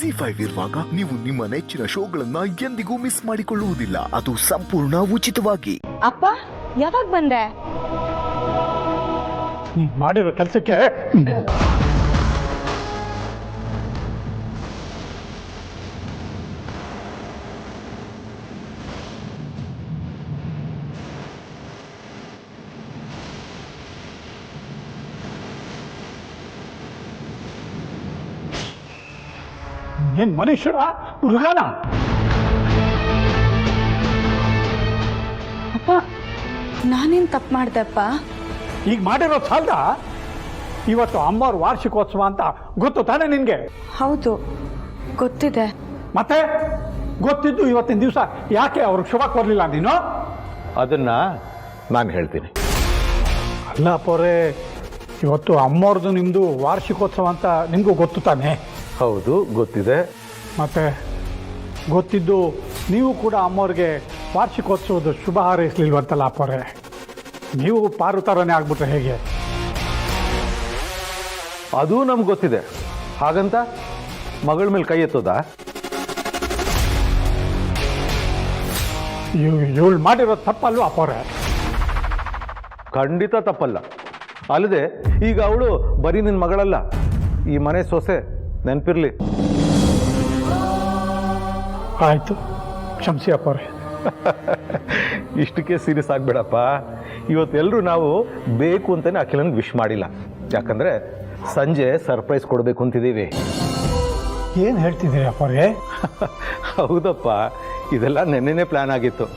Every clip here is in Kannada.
ZEE5 ಇರುವಾಗ ನೀವು ನಿಮ್ಮ ನೆಚ್ಚಿನ ಶೋಗಳನ್ನ ಎಂದಿಗೂ ಮಿಸ್ ಮಾಡಿಕೊಳ್ಳುವುದಿಲ್ಲ. ಅದು ಸಂಪೂರ್ಣ ಉಚಿತವಾಗಿ. ಅಪ್ಪ ಯಾವಾಗ ಬಂದೆ? ಮಾಡಿರೋ ಕೆಲಸಕ್ಕೆ ಏನ್ ಮನುಷ್ಯರ ಹುಡುಗನ? ಅಪ್ಪ ನಾನೇನ್ ತಪ್ಪು ಮಾಡ್ದೆ ಅಪ್ಪ? ಈಗ ಮಾಡಿರೋ ಸಾಲದ ಇವತ್ತು ಅಮ್ಮವ್ರ ವಾರ್ಷಿಕೋತ್ಸವ ಅಂತ ಗೊತ್ತು ತಾನೇ ನಿನ್ಗೆ? ಹೌದು ಗೊತ್ತಿದೆ. ಮತ್ತೆ ಗೊತ್ತಿದ್ದು ಇವತ್ತಿನ ದಿವಸ ಯಾಕೆ ಅವ್ರಿಗೆ ಶುಭ ಕೋರ್ಲಿಲ್ಲ ನೀನು? ಅದನ್ನ ನಾನು ಹೇಳ್ತೀನಿ. ಅಲ್ಲ ಪೋರೆ, ಇವತ್ತು ಅಮ್ಮವ್ರದ್ದು ನಿಮ್ಮದು ವಾರ್ಷಿಕೋತ್ಸವ ಅಂತ ನಿಮಗೂ ಗೊತ್ತು ತಾನೆ? ಹೌದು ಗೊತ್ತಿದೆ. ಮತ್ತೆ ಗೊತ್ತಿದ್ದು ನೀವು ಕೂಡ ಅಮ್ಮವ್ರಿಗೆ ವಾರ್ಷಿಕೋತ್ಸವದ ಶುಭ ಹಾರೈಸಲಿಲ್ವಂತಲ್ಲ ಪೋರೆ? ನೀವು ಪಾರು ಥರನೇ ಆಗ್ಬಿಟ್ರೆ ಹೇಗೆ? ಅದು ನಮ್ಗೆ ಗೊತ್ತಿದೆ. ಹಾಗಂತ ಮಗಳ ಮೇಲೆ ಕೈ ಎತ್ತೋದಾ? ಇವಳು ಮಾಡಿರೋ ತಪ್ಪಲ್ವ ಅಪ್ಪವ್ರೆ? ಖಂಡಿತ ತಪ್ಪಲ್ಲ. ಅಲ್ಲದೆ ಈಗ ಅವಳು ಬರೀ ನಿನ್ನ ಮಗಳಲ್ಲ, ಈ ಮನೆ ಸೊಸೆ, ನೆನಪಿರ್ಲಿ. ಆಯಿತು, ಕ್ಷಮಿಸಿ ಅಪ್ಪವ್ರೆ. ಇಷ್ಟಕ್ಕೆ ಸೀರಿಯಸ್ ಆಗಬೇಡಪ್ಪ. ಇವತ್ತೆಲ್ಲರೂ ನಾವು ಬೇಕು ಅಂತಲೇ ಅಖಿಲನಿಗೆ ವಿಶ್ ಮಾಡಿಲ್ಲ. ಯಾಕಂದರೆ ಸಂಜೆ ಸರ್ಪ್ರೈಸ್ ಕೊಡಬೇಕು ಅಂತಿದ್ದೀವಿ. ಏನು ಹೇಳ್ತಿದ್ದೀರಿ ಅಪ್ಪವ್ರೆ? ಹೌದಪ್ಪ, ಇದೆಲ್ಲ ನೆನ್ನೆನೇ ಪ್ಲ್ಯಾನ್ ಆಗಿತ್ತು.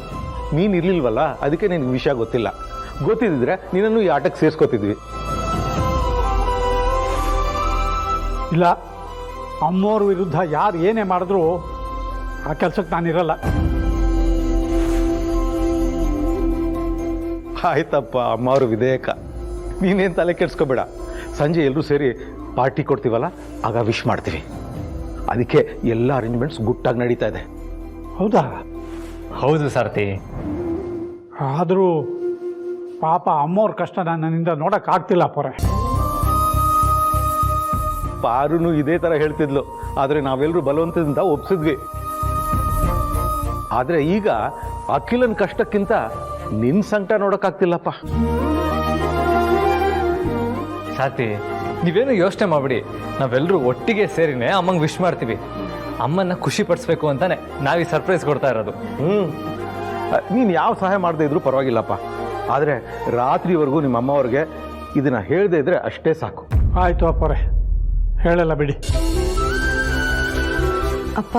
ನೀನು ಇರಲಿಲ್ವಲ್ಲ, ಅದಕ್ಕೆ ನಿನಗೆ ವಿಷಯ ಗೊತ್ತಿಲ್ಲ. ಗೊತ್ತಿದ್ದಿದ್ರೆ ನೀನನ್ನು ಈ ಆಟಕ್ಕೆ ಸೇರಿಸ್ಕೊತಿದ್ವಿ. ಇಲ್ಲ, ಅಮ್ಮವ್ರ ವಿರುದ್ಧ ಯಾರು ಏನೇ ಮಾಡಿದ್ರು ಆ ಕೆಲಸಕ್ಕೆ ನಾನಿರಲ್ಲ. ಆಯ್ತಪ್ಪ, ಅಮ್ಮವ್ರ ವಿಧೇಯಕ. ನೀನೇನು ತಲೆ ಕೆಡ್ಸ್ಕೊಬೇಡ. ಸಂಜೆ ಎಲ್ಲರೂ ಸೇರಿ ಪಾರ್ಟಿ ಕೊಡ್ತೀವಲ್ಲ, ಆಗ ವಿಶ್ ಮಾಡ್ತೀವಿ. ಅದಕ್ಕೆ ಎಲ್ಲ ಅರೇಂಜ್ಮೆಂಟ್ಸ್ ಗುಟ್ಟಾಗಿ ನಡೀತಾ ಇದೆ. ಹೌದಾ? ಹೌದು ಸಾರಥಿ. ಆದರೂ ಪಾಪ ಅಮ್ಮವ್ರ ಕಷ್ಟ ನನ್ನಿಂದ ನೋಡೋಕ್ಕಾಗ್ತಿಲ್ಲ ಅಪ್ಪವ್ರೆ. ಪಾರುನು ಇದೇ ಥರ ಹೇಳ್ತಿದ್ಲು, ಆದರೆ ನಾವೆಲ್ಲರೂ ಬಲವಂತದಿಂದ ಒಪ್ಸಿದ್ವಿ. ಆದರೆ ಈಗ ಅಖಿಲನ್ ಕಷ್ಟಕ್ಕಿಂತ ನಿನ್ನ ಸಂಕಟ ನೋಡೋಕ್ಕಾಗ್ತಿಲ್ಲಪ್ಪ. ಸಾರಥಿ, ನೀವೇನು ಯೋಚನೆ ಮಾಡ್ಬಿಡಿ. ನಾವೆಲ್ಲರೂ ಒಟ್ಟಿಗೆ ಸೇರಿನೇ ಅಮ್ಮಂಗೆ ವಿಶ್ ಮಾಡ್ತೀವಿ. ಅಮ್ಮನ್ನ ಖುಷಿ ಪಡಿಸ್ಬೇಕು ಅಂತಾನೆ ನಾವು ಈ ಸರ್ಪ್ರೈಸ್ ಕೊಡ್ತಾ ಇರೋದು. ನೀನು ಯಾವ ಸಹಾಯ ಮಾಡದೇ ಇದ್ರೂ ಪರವಾಗಿಲ್ಲಪ್ಪ. ಆದರೆ ರಾತ್ರಿವರೆಗೂ ನಿಮ್ಮ ಅಮ್ಮವ್ರಿಗೆ ಇದನ್ನು ಹೇಳದೇ ಇದ್ರೆ ಅಷ್ಟೇ ಸಾಕು. ಆಯಿತು ಅಪ್ಪವ್ರೆ, ಹೇಳಲ್ಲ ಬಿಡಿ. ಅಪ್ಪ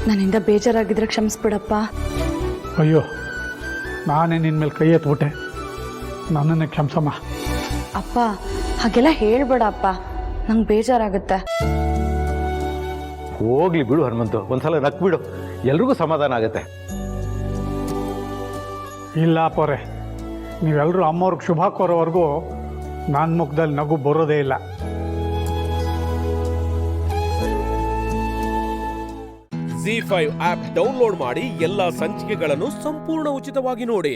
ನನ್ನಿಂದ ಬೇಜಾರಾಗಿದ್ರೆ ಕ್ಷಮಿಸ್ಬಿಡಪ್ಪ. ಅಯ್ಯೋ, ನಾನೇ ನಿನ್ನ ಮೇಲೆ ಕೈ ಎತ್ಬಿಟ್ಟೆ, ನನ್ನನ್ನೇ ಕ್ಷಮಿಸಮ್ಮ. ಅಪ್ಪ ಹಾಗೆಲ್ಲ ಹೇಳ್ಬೇಡ ಅಪ್ಪ, ನಂಗೆ ಬೇಜಾರಾಗುತ್ತೆ. ಹೋಗ್ಲಿ ಬಿಡು ಹನುಮಂತು, ಒಂದ್ಸಲ ನಕ್ಬಿಡು, ಎಲ್ರಿಗೂ ಸಮಾಧಾನ ಆಗುತ್ತೆ. ಇಲ್ಲ ಅಪ್ಪವ್ರೆ, ನೀವೆಲ್ಲರೂ ಅಮ್ಮವ್ರಿಗೆ ಶುಭ ಕೋರೋವರೆಗೂ ನನ್ನ ಮುಖದಲ್ಲಿ ನಗು ಬರೋದೇ ಇಲ್ಲ. ZEE5 ಆಪ್ ಡೌನ್ಲೋಡ್ ಮಾಡಿ ಎಲ್ಲಾ ಸಂಚಿಕೆಗಳನ್ನು ಸಂಪೂರ್ಣ ಉಚಿತವಾಗಿ ನೋಡಿ.